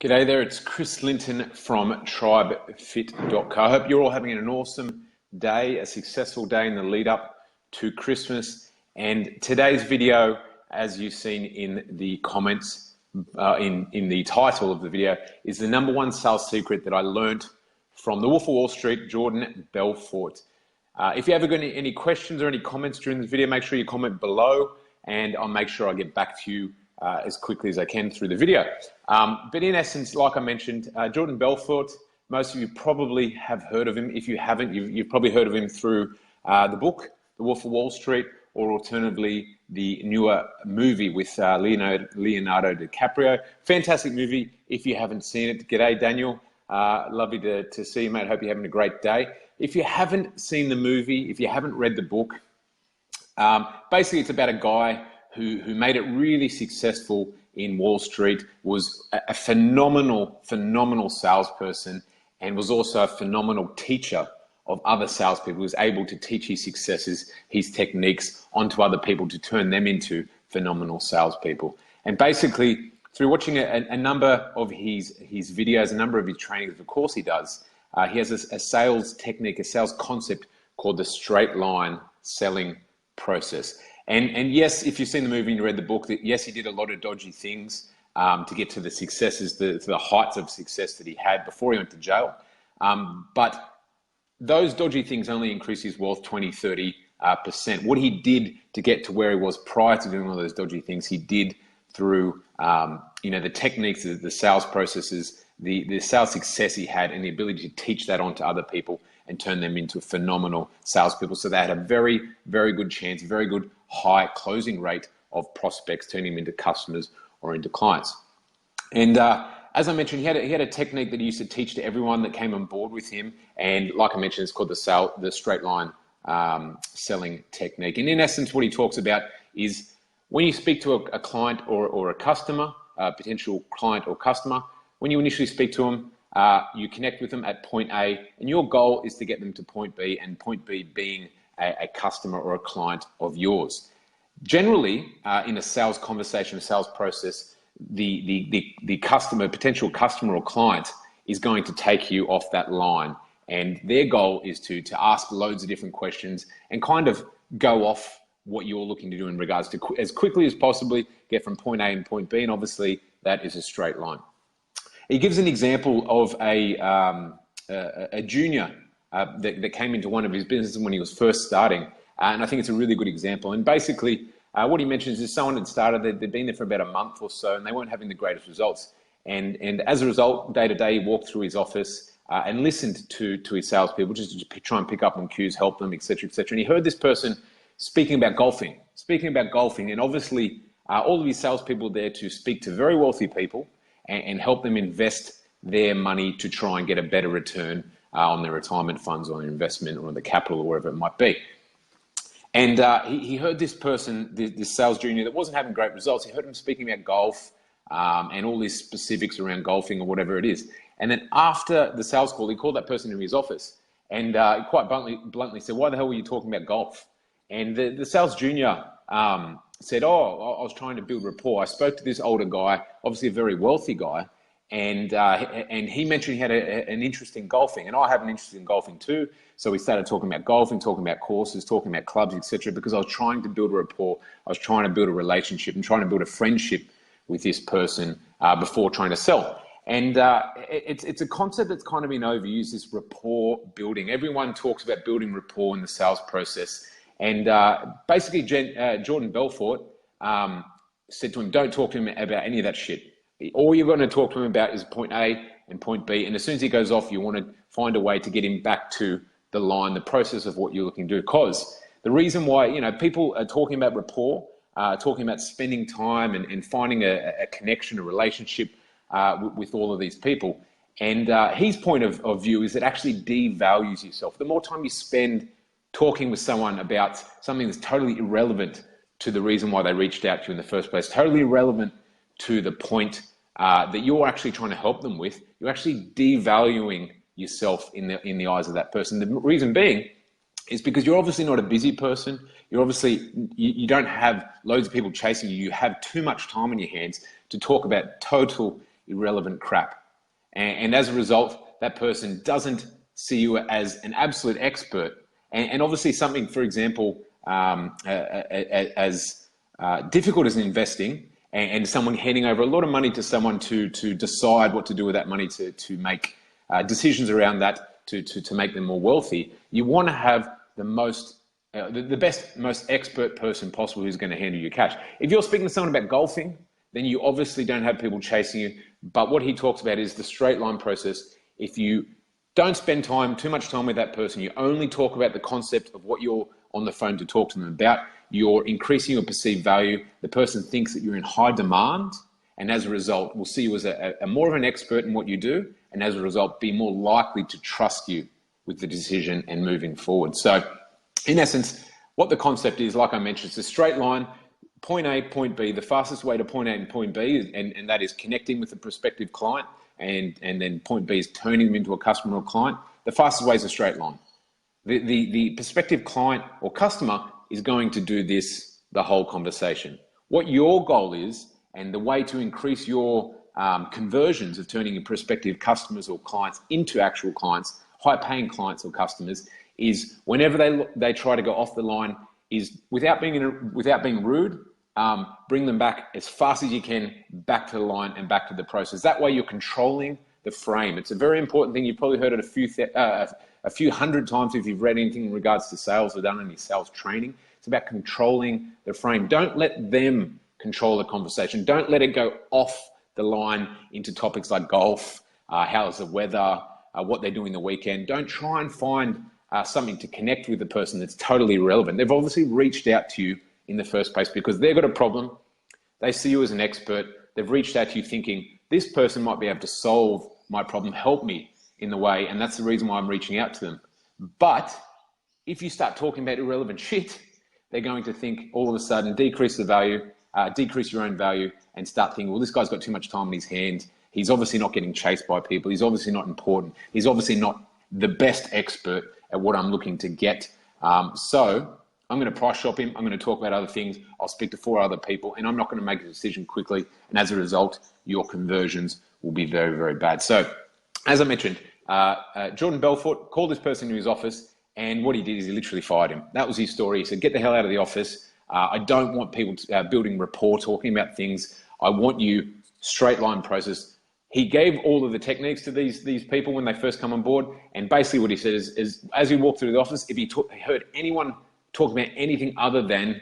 G'day there, it's Chris Lynton from TribeFit.co. I hope you're all having an awesome day, a successful day in the lead up to Christmas. And today's video, as you've seen in the comments, in the title of the video, is the #1 sales secret that I learned from the Wolf of Wall Street, Jordan Belfort. If you ever got any questions or any comments during this video, make sure you comment below and I'll make sure I get back to you as quickly as I can through the video. But in essence, like I mentioned, Jordan Belfort, most of you probably have heard of him. If you haven't, you've probably heard of him through the book, The Wolf of Wall Street, or alternatively, the newer movie with Leonardo DiCaprio. Fantastic movie if you haven't seen it. G'day, Daniel. Lovely to see you, mate. Hope you're having a great day. If you haven't seen the movie, if you haven't read the book, basically it's about a guy who made it really successful in Wall Street, was a phenomenal salesperson, and was also a phenomenal teacher of other salespeople. He was able to teach his successes, his techniques onto other people to turn them into phenomenal salespeople. And basically, through watching a number of his videos, a number of his trainings, of course he does, he has a sales technique, a sales concept called the straight line selling process. And yes, if you've seen the movie and you read the book, that yes, he did a lot of dodgy things to get to the successes, to the heights of success that he had before he went to jail. But those dodgy things only increased his wealth 20–30%. What he did to get to where he was prior to doing all those dodgy things, he did through the techniques, the sales processes, the sales success he had, and the ability to teach that on to other people and turn them into phenomenal salespeople. So they had a very, very good chance, very good high closing rate of prospects, turning them into customers or into clients. And as I mentioned, he had a technique that he used to teach to everyone that came on board with him. And like I mentioned, it's called the straight line selling technique. And in essence, what he talks about is when you speak to a client or a customer, a potential client or customer, when you initially speak to them, you connect with them at point A, and your goal is to get them to point B, and point B being a customer or a client of yours. Generally, in a sales conversation, a sales process, the customer, potential customer or client is going to take you off that line, and their goal is to ask loads of different questions and kind of go off what you're looking to do in regards to as quickly as possibly get from point A and point B, and obviously that is a straight line. He gives an example of a junior that came into one of his businesses when he was first starting, and I think it's a really good example. And basically, what he mentions is someone had started, they'd been there for about a month or so, and they weren't having the greatest results. And as a result, day to day, he walked through his office and listened to his salespeople, just to try and pick up on cues, help them, etc., etc. And he heard this person speaking about golfing, and obviously all of his salespeople were there to speak to very wealthy people and help them invest their money to try and get a better return on their retirement funds or their investment or the capital or wherever it might be. And he heard this person, this sales junior that wasn't having great results, he heard him speaking about golf and all these specifics around golfing or whatever it is. And then after the sales call, he called that person into his office and quite bluntly said, "Why the hell were you talking about golf?" And the sales junior said, "Oh, I was trying to build rapport. I spoke to this older guy, obviously a very wealthy guy, and he mentioned he had an interest in golfing, and I have an interest in golfing too. So we started talking about golfing, talking about courses, talking about clubs, etc. Because I was trying to build a rapport. I was trying to build a relationship and trying to build a friendship with this person before trying to sell." And it's a concept that's kind of been overused, this rapport building. Everyone talks about building rapport in the sales process. And basically, Jordan Belfort said to him, "Don't talk to him about any of that shit. All you're going to talk to him about is point A and point B. And as soon as he goes off, you want to find a way to get him back to the line, the process of what you're looking to do." Because the reason why, people are talking about rapport, talking about spending time and finding a connection, a relationship with all of these people. And his point of view is it actually devalues yourself. The more time you spend talking with someone about something that's totally irrelevant to the reason why they reached out to you in the first place, totally irrelevant to the point that you're actually trying to help them with, you're actually devaluing yourself in the eyes of that person. The reason being is because you're obviously not a busy person. You're obviously, you don't have loads of people chasing you. You have too much time on your hands to talk about total irrelevant crap. And as a result, that person doesn't see you as an absolute expert. And obviously something, for example, as difficult as investing, and someone handing over a lot of money to someone to decide what to do with that money, to make decisions around that, to make them more wealthy. You want to have the best, most expert person possible who's going to handle your cash. If you're speaking to someone about golfing, then you obviously don't have people chasing you. But what he talks about is the straight line process. If you don't spend too much time with that person, you only talk about the concept of what you're on the phone to talk to them about, you're increasing your perceived value. The person thinks that you're in high demand, and as a result, will see you as a more of an expert in what you do, and as a result, be more likely to trust you with the decision and moving forward. So in essence, what the concept is, like I mentioned, it's a straight line, point A, point B. The fastest way to point A and point B, and that is connecting with the prospective client, and then point B is turning them into a customer or client. The fastest way is a straight line. The prospective client or customer is going to do this the whole conversation. What your goal is, and the way to increase your conversions of turning your prospective customers or clients into actual clients, high-paying clients or customers, is whenever they try to go off the line, is without being rude, bring them back as fast as you can, back to the line and back to the process. That way you're controlling the frame. It's a very important thing. You've probably heard it a few hundred times if you've read anything in regards to sales or done any sales training. It's about controlling the frame. Don't let them control the conversation. Don't let it go off the line into topics like golf, how's the weather, what they're doing the weekend. Don't try and find something to connect with the person that's totally irrelevant. They've obviously reached out to you in the first place because they've got a problem. They see you as an expert. They've reached out to you thinking, this person might be able to solve my problem, help me in the way, and that's the reason why I'm reaching out to them. But if you start talking about irrelevant shit, they're going to think all of a sudden, decrease the value, decrease your own value, and start thinking, well, this guy's got too much time in his hand. He's obviously not getting chased by people. He's obviously not important. He's obviously not the best expert at what I'm looking to get. So I'm going to price shop him. I'm going to talk about other things. I'll speak to 4 other people, and I'm not going to make a decision quickly. And as a result, your conversions will be very, very bad. So as I mentioned, Jordan Belfort called this person to his office, and what he did is he literally fired him. That was his story. He said, get the hell out of the office. I don't want people building rapport, talking about things. I want you straight line process. He gave all of the techniques to these people when they first come on board. And basically what he said is as he walked through the office, if he heard anyone talk about anything other than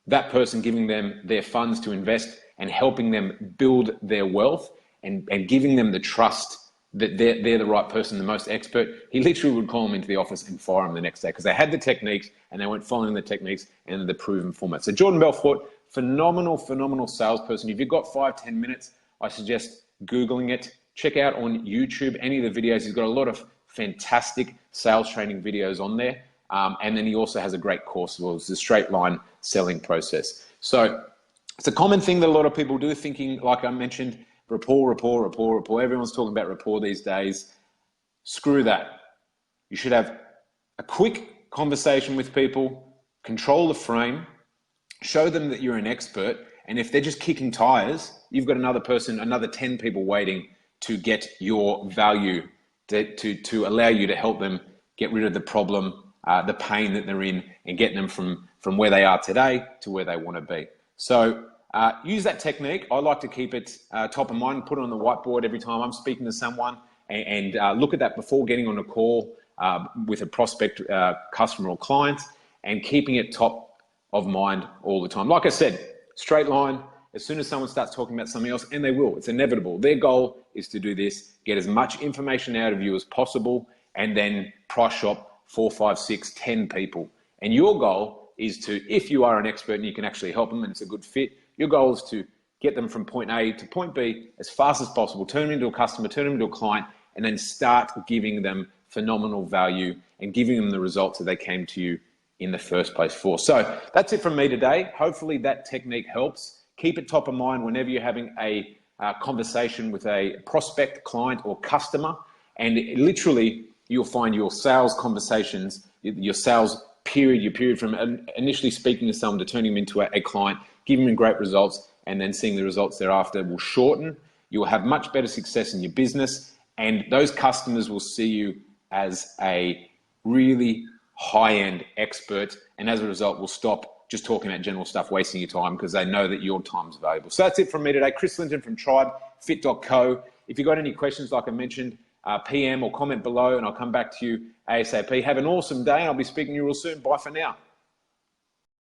that person giving them their funds to invest and helping them build their wealth and giving them the trust that they're the right person, the most expert, he literally would call them into the office and fire them the next day because they had the techniques and they weren't following the techniques and the proven format. So Jordan Belfort, phenomenal salesperson. If you've got 5-10 minutes, I suggest Googling it. Check out on YouTube any of the videos. He's got a lot of fantastic sales training videos on there. And then he also has a great course as well. It's the straight line selling process. So it's a common thing that a lot of people do, thinking, like I mentioned, rapport. Everyone's talking about rapport these days. Screw that. You should have a quick conversation with people, control the frame, show them that you're an expert, and if they're just kicking tires, you've got another 10 people waiting to get your value, to allow you to help them get rid of the problem, the pain that they're in, and get them from where they are today to where they want to be. So use that technique. I like to keep it top of mind, put it on the whiteboard every time I'm speaking to someone, and look at that before getting on a call with a prospect customer or client, and keeping it top of mind all the time. Like I said, straight line. As soon as someone starts talking about something else, and they will, it's inevitable. Their goal is to do this, get as much information out of you as possible, and then price shop 4, 5, 6, 10 people. And your goal is to, if you are an expert and you can actually help them and it's a good fit, your goal is to get them from point A to point B as fast as possible, turn them into a customer, turn them into a client, and then start giving them phenomenal value and giving them the results that they came to you in the first place for. So that's it from me today. Hopefully that technique helps. Keep it top of mind whenever you're having a conversation with a prospect, client, or customer, and literally you'll find your sales conversations, your sales period, your period from initially speaking to someone to turning them into a client, giving them great results, and then seeing the results thereafter will shorten. you'll have much better success in your business, and those customers will see you as a really high-end expert, and as a result will stop just talking about general stuff, wasting your time, because they know that your time's valuable. So that's it from me today. Chris Lynton from TribeFit.co. If you've got any questions, like I mentioned, PM or comment below, and I'll come back to you ASAP. Have an awesome day, and I'll be speaking to you real soon. Bye for now.